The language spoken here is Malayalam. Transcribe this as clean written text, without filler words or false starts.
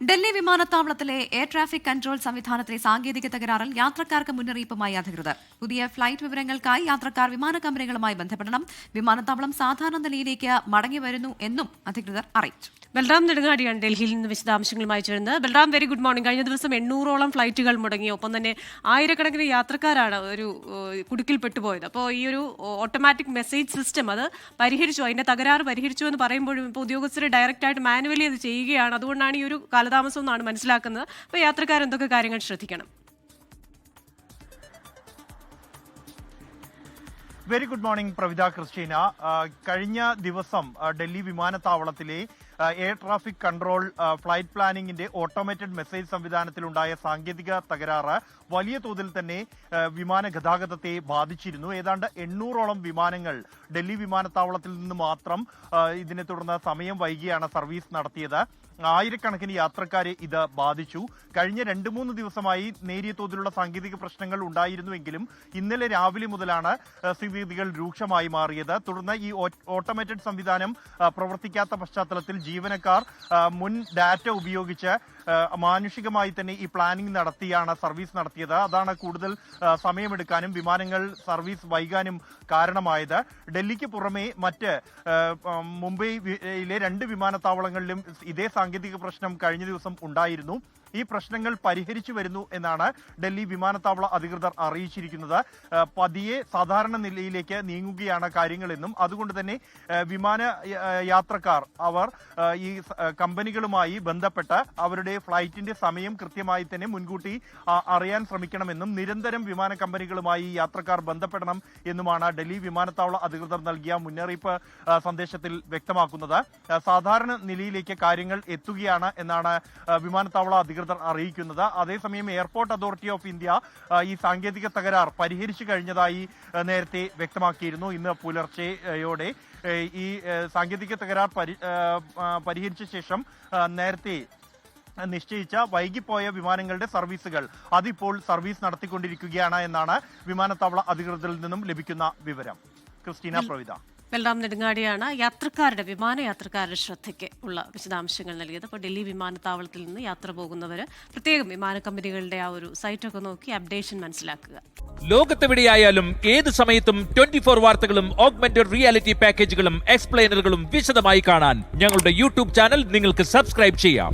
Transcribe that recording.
ഡൽഹി വിമാനത്താവളത്തിലെ എയർ ട്രാഫിക് കൺട്രോൾ സംവിധാനത്തിലെ സാങ്കേതിക തകരാറിൽ യാത്രക്കാർക്ക് മുന്നറിയിപ്പുമായി അധികൃതർ. പുതിയ ഫ്ലൈറ്റ് വിവരങ്ങൾക്കായി യാത്രക്കാർ വിമാന കമ്പനികളുമായി ബന്ധപ്പെടണം. വിമാനത്താവളം സാധാരണ നിലയിലേക്ക് മടങ്ങിവരുന്നു എന്നും അധികൃതർ അറിയിച്ചു. ബൽറാം നെടുങ്ങാടിയാണ് ഡൽഹിയിൽ നിന്ന് വിശദാംശങ്ങളുമായി ചേരുന്നത്. Balram, very good morning. കഴിഞ്ഞ ദിവസം 800ഓളം ഫ്ലൈറ്റുകൾ മുടങ്ങി, ഒപ്പം തന്നെ ആയിരക്കണക്കിന് യാത്രക്കാരാണ് ഒരു കുടുക്കിൽ പെട്ടുപോയത്. അപ്പോൾ ഈ ഒരു ഓട്ടോമാറ്റിക് മെസ്സേജ് സിസ്റ്റം അത് പരിഹരിച്ചു, അതിന്റെ തകരാറ് പരിഹരിച്ചു എന്ന് പറയുമ്പോഴും ഇപ്പോൾ ഉദ്യോഗസ്ഥർ ഡയറക്റ്റായിട്ട് മാനുവലി അത് ചെയ്യുകയാണ്. അതുകൊണ്ടാണ് ഈ ഒരു കാലതാമസം എന്നാണ് മനസ്സിലാക്കുന്നത്. അപ്പോൾ യാത്രക്കാർ എന്തൊക്കെ കാര്യങ്ങൾ ശ്രദ്ധിക്കണം? Very good morning Pravitha, Christina. കഴിഞ്ഞ ദിവസം ഡൽഹി വിമാനത്താവളത്തിലെ എയർ ട്രാഫിക് കൺട്രോൾ ഫ്ലൈറ്റ് പ്ലാനിംഗിന്റെ ഓട്ടോമേറ്റഡ് മെസ്സേജ് സംവിധാനത്തിലുണ്ടായ സാങ്കേതിക തകരാറ് വലിയ തോതിൽ തന്നെ വിമാന ഗതാഗതത്തെ ബാധിച്ചിരുന്നു. ഏതാണ്ട് 800ഓളം വിമാനങ്ങൾ ഡൽഹി വിമാനത്താവളത്തിൽ നിന്ന് മാത്രം ഇതിനെ തുടർന്ന് സമയം വൈകിയാണ് സർവീസ് നടത്തിയത്. ആയിരക്കണക്കിന് യാത്രക്കാരെ ഇത് ബാധിച്ചു. കഴിഞ്ഞ 2-3 ദിവസമായി നേരിയ തോതിലുള്ള സാങ്കേതിക പ്രശ്നങ്ങൾ ഉണ്ടായിരുന്നുവെങ്കിലും ഇന്നലെ രാവിലെ മുതലാണ് സ്ഥിതിഗതികൾ രൂക്ഷമായി മാറിയത്. തുടർന്ന് ഈ ഓട്ടോമേറ്റഡ് സംവിധാനം പ്രവർത്തിക്കാത്ത പശ്ചാത്തലത്തിൽ ജീവനക്കാർ മുൻ ഡാറ്റ ഉപയോഗിച്ച് മാനുഷികമായി തന്നെ ഈ പ്ലാനിംഗ് നടത്തിയാണ് സർവീസ് നടത്തിയത്. അതാണ് കൂടുതൽ സമയമെടുക്കാനും വിമാനങ്ങൾ സർവീസ് വൈകാനും കാരണമായത്. ഡൽഹിക്ക് പുറമെ മറ്റ് മുംബൈയിലെ 2 വിമാനത്താവളങ്ങളിലും ഇതേ സാങ്കേതിക പ്രശ്നം കഴിഞ്ഞ ദിവസം ഉണ്ടായിരുന്നു. ഈ പ്രശ്നങ്ങൾ പരിഹരിച്ചു വരുന്നു എന്നാണ് ഡൽഹി വിമാനത്താവള അധികൃതർ അറിയിച്ചിരിക്കുന്നത്. പതിയെ സാധാരണ നിലയിലേക്ക് നീങ്ങുകയാണ് കാര്യങ്ങളെന്നും അതുകൊണ്ട് തന്നെ വിമാന യാത്രക്കാർ അവർ ഈ കമ്പനികളുമായി ബന്ധപ്പെട്ട് അവരുടെ ഫ്ലൈറ്റിന്റെ സമയം കൃത്യമായി തന്നെ മുൻകൂട്ടി അറിയാൻ ശ്രമിക്കണമെന്നും നിരന്തരം വിമാന കമ്പനികളുമായി യാത്രക്കാർ ബന്ധപ്പെടണം എന്നുമാണ് ഡൽഹി വിമാനത്താവള അധികൃതർ നൽകിയ മുന്നറിയിപ്പ് സന്ദേശത്തിൽ വ്യക്തമാക്കുന്നത്. സാധാരണ നിലയിലേക്ക് കാര്യങ്ങൾ എത്തുകയാണ് എന്നാണ് വിമാനത്താവള അധികൃതർ അറിയിക്കുന്നത്. അതേസമയം എയർപോർട്ട് അതോറിറ്റി ഓഫ് ഇന്ത്യ ഈ സാങ്കേതിക തകരാർ പരിഹരിച്ചു കഴിഞ്ഞതായി നേരത്തെ വ്യക്തമാക്കിയിരുന്നു. ഇന്ന് പുലർച്ചെയോടെ ഈ സാങ്കേതിക തകരാർ പരിഹരിച്ച ശേഷം നേരത്തെ നിശ്ചയിച്ച വൈകിപ്പോയ വിമാനങ്ങളുടെ സർവീസുകൾ അതിപ്പോൾ സർവീസ് നടത്തിക്കൊണ്ടിരിക്കുകയാണ് എന്നാണ് വിമാനത്താവള അധികൃതരിൽ നിന്നും ലഭിക്കുന്ന വിവരം. ക്രിസ്റ്റീന, പ്രവിത. ബൽറാം നെടുങ്ങാടിയാണ് വിമാന യാത്രക്കാരുടെ ശ്രദ്ധയ്ക്ക് ഉള്ള വിശദാംശങ്ങൾ നൽകിയത്. അപ്പോൾ ഡൽഹി വിമാനത്താവളത്തിൽ നിന്ന് യാത്ര പോകുന്നവർ പ്രത്യേകം വിമാന കമ്പനികളുടെ ആ ഒരു സൈറ്റൊക്കെ നോക്കി അപ്ഡേഷൻ മനസ്സിലാക്കുക. ലോകത്തെവിടെയായാലും ഏത് സമയത്തും 24 വാർത്തകളും ഓഗ്മെന്റഡ് റിയാലിറ്റി പാക്കേജുകളും എക്സ്പ്ലെയിനറുകളും വിശദമായി കാണാൻ ഞങ്ങളുടെ യൂട്യൂബ് ചാനൽ നിങ്ങൾക്ക് സബ്സ്ക്രൈബ് ചെയ്യാം.